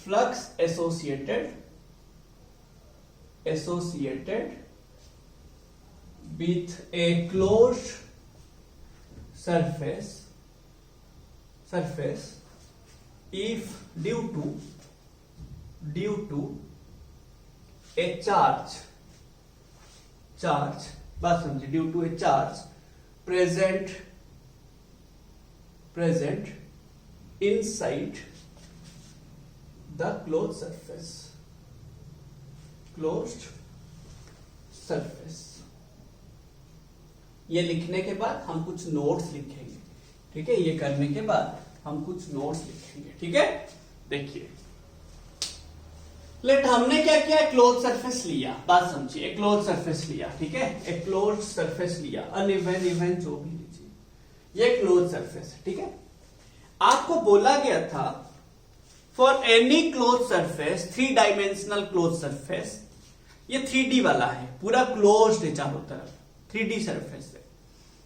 Flux associated with a closed surface if due to a charge बात समझिए, due to a charge present inside the closed surface। ये लिखने के बाद हम कुछ नोट्स लिखेंगे, ठीक है। ये करने के बाद हम कुछ नोट्स लिखेंगे, ठीक है। देखिए लेट हमने क्या किया, क्लोज सरफेस लिया, बात समझिए, क्लोज सरफेस लिया, ठीक है। एक क्लोज सरफेस लिया, अनइवन इवन जो भी लीजिए, ये क्लोज सरफेस, ठीक है। आपको बोला गया था for any close surface, 3 dimensional close surface, ये 3D वाला है, पूरा क्लोज्ड है चारों तरफ, 3D सरफेस है,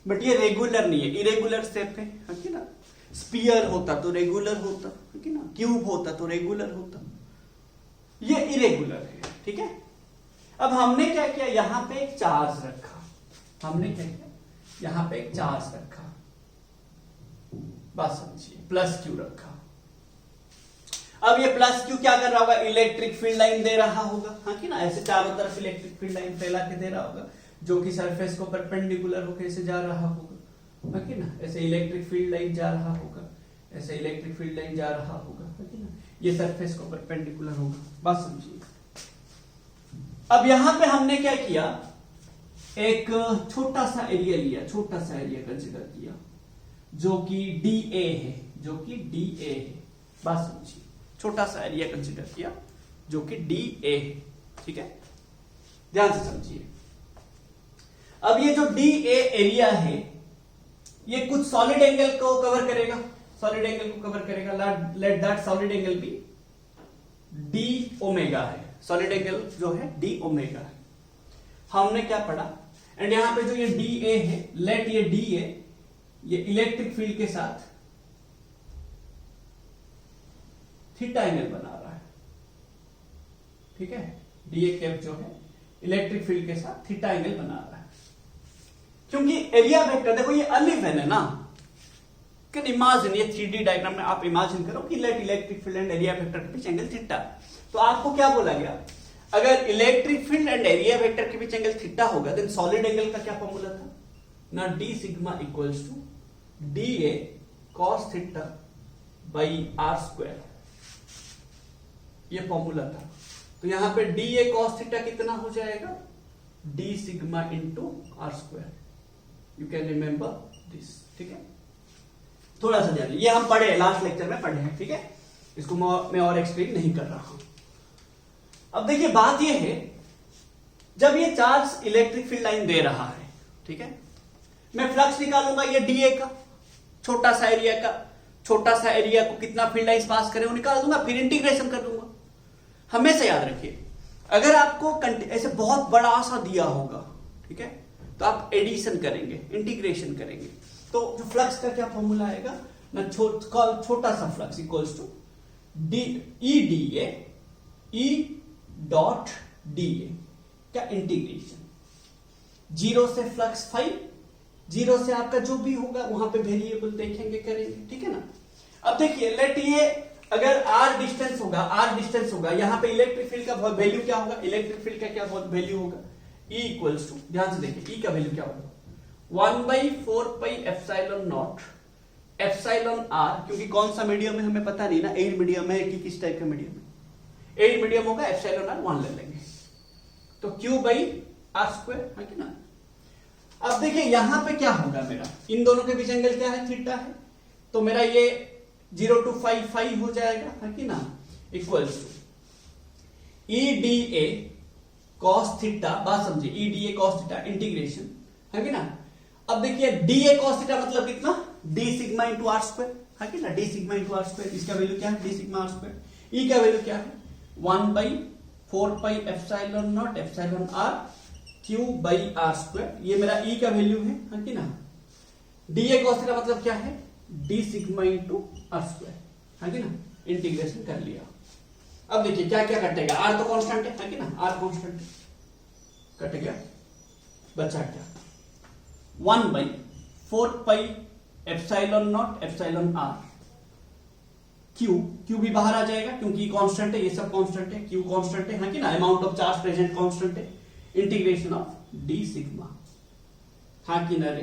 बट ये रेगुलर नहीं है, इरेगुलर शेप है कि ना। स्पीयर होता तो रेगुलर होता है कि ना, क्यूब होता तो रेगुलर होता, ये इरेगुलर है, ठीक है। अब हमने क्या किया, यहां पे एक चार्ज रखा, हमने क्या किया, यहां पे एक चार्ज रखा, बात समझिए, प्लस क्यू रखा। अब ये प्लस क्यू क्या कर रहा होगा, इलेक्ट्रिक फील्ड लाइन दे रहा होगा, हाँ कि ना, ऐसे चारों तरफ इलेक्ट्रिक फील्ड लाइन फैला के दे रहा होगा, जो कि सरफेस को परपेंडिकुलर होकर ऐसे जा रहा होगा, हाँ कि ना, ऐसे इलेक्ट्रिक फील्ड लाइन जा रहा होगा, ऐसे इलेक्ट्रिक फील्ड लाइन जा रहा होगा, हाँ कि ना, ये सरफेस को परपेंडिकुलर होगा, बात समझिए। अब यहां पे हमने क्या किया, एक छोटा सा एरिया लिया, छोटा सा एरिया कंसीडर किया, जो कि DA है, बात समझिए, छोटा सा एरिया कंसीडर किया जो कि DA है, ठीक है, ध्यान से समझिए। अब ये जो DA एरिया है, ये कुछ सॉलिड एंगल को कवर करेगा, let that solid angle be D omega है, सॉलिड एंगल जो है D ओमेगा है, हमने क्या पढ़ा। एंड यहां पे जो ये DA है, लेट ये DA ये इलेक्ट्रिक फील्ड के साथ थीटा एंगल बना रहा है, ठीक है। DA कैप जो है इलेक्ट्रिक फील्ड के साथ थीटा एंगल बना रहा है, क्योंकि एरिया वेक्टर, देखो ये अनइवन है ना, कैन इमेजिन, ये 3D डायग्राम में आप इमेजिन करो कि let electric field and area vector के बीच एंगल थीटा, तो आपको क्या बोला गया, अगर electric field and area vector के बीच एंगल थीटा होगा, देन सॉलिड एंगल का क्या फॉर्मूला था ना, D sigma equals to DA cos theta by R square, ये फॉर्मूला था। तो यहां पे DA cos थीटा कितना हो जाएगा, D sigma into R square, you can remember this, ठीक है। थोड़ा सा ध्यान, ये हम पढ़े, लास्ट लेक्चर में पढ़े हैं, ठीक है, इसको मैं और एक्सप्लेन नहीं कर रहा हूं। अब देखिए बात ये है, जब ये चार्ज इलेक्ट्रिक फील्ड लाइन दे रहा है, ठीक है, मैं फ्लक्स निकालूंगा ये DA का, छोटा सा एरिया को कितना फील्ड लाइंस पास करे वो निकाल दूंगा, फिर इंटीग्रेशन कर दूंगा। हमेशा याद रखिए, अगर आपको ऐसे बहुत बड़ा सा दिया होगा, ठीक है, तो आप एडिशन करेंगे, इंटीग्रेशन करेंगे, तो जो फ्लक्स का क्या फॉर्मूला आएगा ना, छोटा सा flux equals to EDA E dot DA क्या इंटीग्रेशन, 0 से फ्लक्स 5, 0 से आपका जो भी होगा वहां पे वेरिएबल देखेंगे, करेंगे, ठीक है ना। अब देखिए लेट ये अगर R डिस्टेंस होगा, यहां पे इलेक्ट्रिक फील्ड का वैल्यू क्या होगा, इलेक्ट्रिक फील्ड का क्या वैल्यू होगा, E इक्वल्स टू, ध्यान से देखिए, E का वैल्यू क्या होगा, 1/4 pi epsilon naught epsilon R, क्योंकि कौन सा मीडियम है हमें पता नहीं ना, एयर मीडियम है कि किस टाइप का मीडियम है, एयर मीडियम होगा, एप्सिलॉन R 1 ले लेंगे, तो Q बाई R स्क्वायर, है कि ना। अब देखिए यहां पे क्या होगा, मेरा इन दोनों के बीच एंगल क्या है, थीटा है, तो मेरा ये 0 to 5 हो जाएगा, है कि ना, equals to EDA cos theta, बात समझिए, EDA cos थीटा इंटीग्रेशन, है कि ना। अब देखिए DA cos थीटा मतलब कितना, D sigma into R square, है कि ना, D sigma into R square, इसका वैल्यू क्या है, D sigma R square, E का वैल्यू क्या है, 1/4 pi epsilon naught epsilon R Q by R square, ये मेरा E का वैल्यू है कि ना। DA cos थीटा मतलब क्या है, D sigma into R square, है कि ना, इंटीग्रेशन कर लिया। अब देखिए क्या क्या कटेगा, आर तो कांस्टेंट है कि ना, आर कांस्टेंट है, कट गया, बचा क्या 1/4 pi epsilon naught epsilon r, q भी बाहर आ जाएगा क्योंकि कांस्टेंट है, ये सब कांस्टेंट है, क्यू कांस्टेंट है कि ना, amount of charge present constant है, इंटीग्रेशन ऑफ डी सिग्मा, हाँ कि ना रे,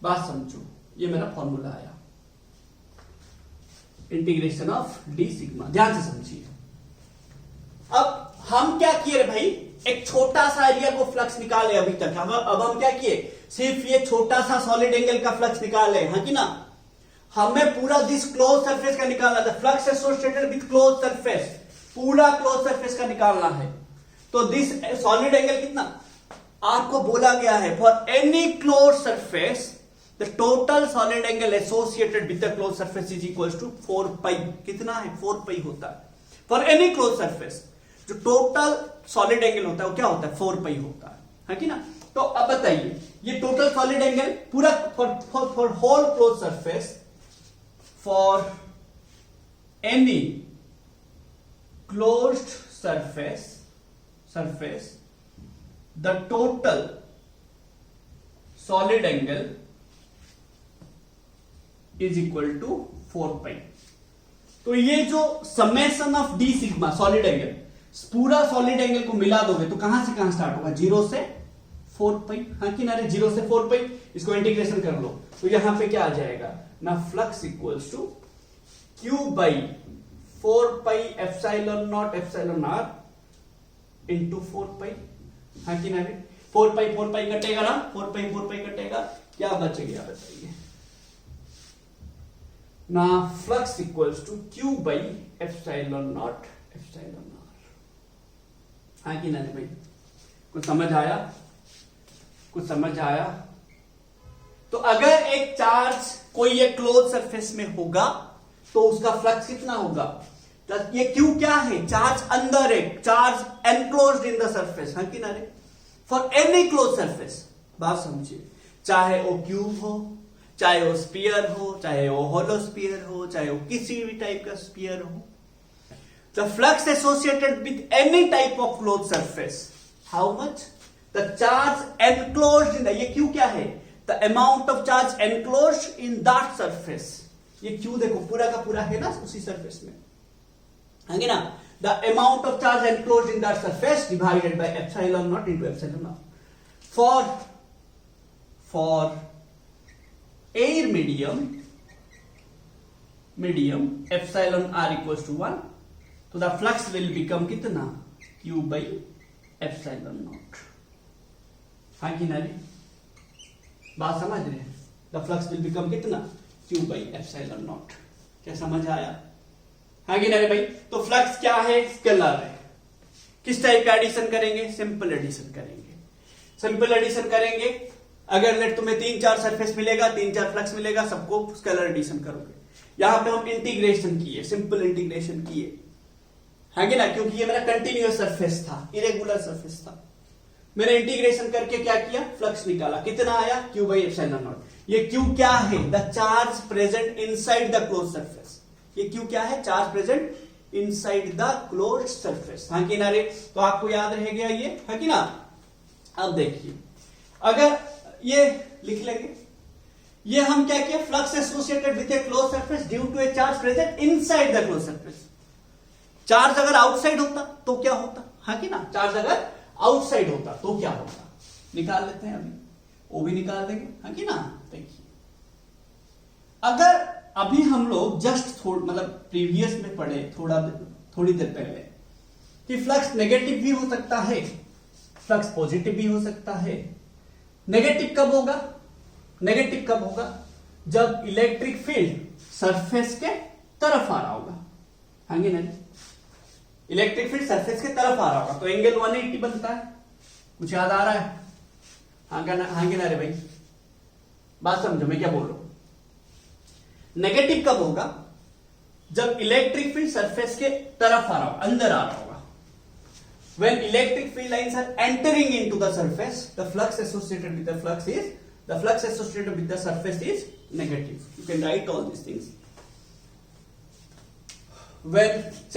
बात समझो, ये मेरा फॉर्मूला आया, इंटीग्रेशन ऑफ डी सिग्मा, ध्यान से समझिए। अब हम क्या किए रे भाई, एक छोटा सा एरिया को फ्लक्स निकाले अभी तक, अब हम क्या किए, सिर्फ ये छोटा सा सॉलिड एंगल का फ्लक्स निकाले, हाँ कि ना, हमें पूरा दिस क्लोज सरफेस का निकालना था, flux associated with close surface, पूरा क्लोज सरफेस का निकालना है, तो दिस सॉलिड एंगल कितना, आपको बोला गया है for any close surface the total solid angle associated with the close surface is equal to 4 pi, कितना है 4 पाई होता है फॉर एनी क्लोज सरफेस, जो टोटल सॉलिड एंगल होता है वो क्या होता है 4 पाई होता है कि ना। तो अब बताइए ये टोटल सॉलिड एंगल पूरा for whole close surface, for any closed surface the total solid angle is equal to 4 pi. तो ये जो summation of d sigma solid angle, पूरा सॉलिड एंगल को मिला दोगे तो कहां से कहां स्टार्ट होगा, 0 से 4 पाई, हाँ कि ना रे, 0 से 4 पाई, इसको इंटीग्रेशन कर लो तो यहां पे क्या आ जाएगा ना, flux equals to q by 4 pi epsilon naught epsilon r into 4 pi, हाँ कि ना रे, 4 पाई कटेगा ना, 4 पाई कटेगा, क्या बच गया बताइए ना, flux equals to q by epsilon naught epsilon r, हाँ कि ना रे भाई, कुछ समझ आया, कुछ समझ आया। तो अगर एक चार्ज कोई एक क्लोज सरफेस में होगा तो उसका फ्लक्स कितना होगा, ये क्यू क्या है, चार्ज अंदर है, charge enclosed in the surface, हाँ कि ना रे, फॉर एनी क्लोज सरफेस, बात समझिए, चाहे वो क्यूब हो, चाहे वो स्फीयर हो, चाहे वो होलो स्फीयर हो, चाहे वो किसी भी टाइप का स्फीयर हो, the flux associated with any type of close surface, how much, the charge enclosed इन, ये क्यू क्या है, the amount of charge enclosed in that surface, ये क्यू देखो पूरा का पूरा है ना उसी सरफेस में, है ना, the amount of charge enclosed in that surface divided by epsilon naught into epsilon naught, for air medium epsilon r equals to 1, तो द फ्लक्स विल बिकम कितना, क्यू बाई एप्सिलॉन नॉट, हाँ कि ना रे, बात समझ रहे हैं, द फ्लक्स विल बिकम कितना, क्यू बाई एप्सिलॉन नॉट, क्या समझ आया, हाँ कि ना रे भाई। तो फ्लक्स क्या है, स्केलर है, किस टाइप का एडिशन करेंगे, सिंपल एडिशन करेंगे, सिंपल एडिशन करेंगे, अगर लेट तुम्हें 3-4 सरफेस मिलेगा, 3-4 फ्लक्स मिलेगा, सबको स्केलर एडिशन करोगे, यहां पे हम इंटीग्रेशन किए, सिंपल इंटीग्रेशन किए, है कि ना, क्योंकि ये मेरा कंटिन्यूअस सरफेस था, इरेगुलर सरफेस था, मैंने इंटीग्रेशन करके क्या किया, फ्लक्स निकाला, कितना आया, क्यू बाई एप्सिलॉन नॉट, ये क्यू क्या है, the charge present inside the close surface, ये क्यू क्या है, charge present inside the close surface, हाँ कि ना रे, तो आपको याद रह गया ये, है कि ना। अब देखिए अगर ये लिख लेंगे, ये हम क्या किया, flux associated with a close surface due to a charge present inside the close surface, charge अगर आउटसाइड होता तो क्या होता, हाँ कि ना, चार्ज अगर आउटसाइड होता तो क्या होता, निकाल लेते हैं अभी, वो भी निकाल देंगे, हाँ कि ना। देखिए अगर अभी हम लोग जस्ट मतलब प्रीवियस में पढ़े थोड़ी देर पहले कि फ्लक्स नेगेटिव भी हो सकता है, फ्लक्स पॉजिटिव भी हो सकता है, नेगेटिव कब होगा, नेगेटिव कब होगा, जब इलेक्ट्रिक फील्ड सरफेस के तरफ आ रहा होगा, हाँ कि नहीं, इलेक्ट्रिक फील्ड सरफेस के तरफ आ रहा होगा तो एंगल 180 बनता है, कुछ याद आ रहा है, हाँ कि ना रे भाई, बात समझो मैं क्या बोल रहा हूं। नेगेटिव कब होगा, जब इलेक्ट्रिक फील्ड सरफेस के तरफ आ रहा होगा, अंदर आ रहा होगा, when electric field lines are entering into the surface, the flux associated with the surface is negative. You can write all these things. When charge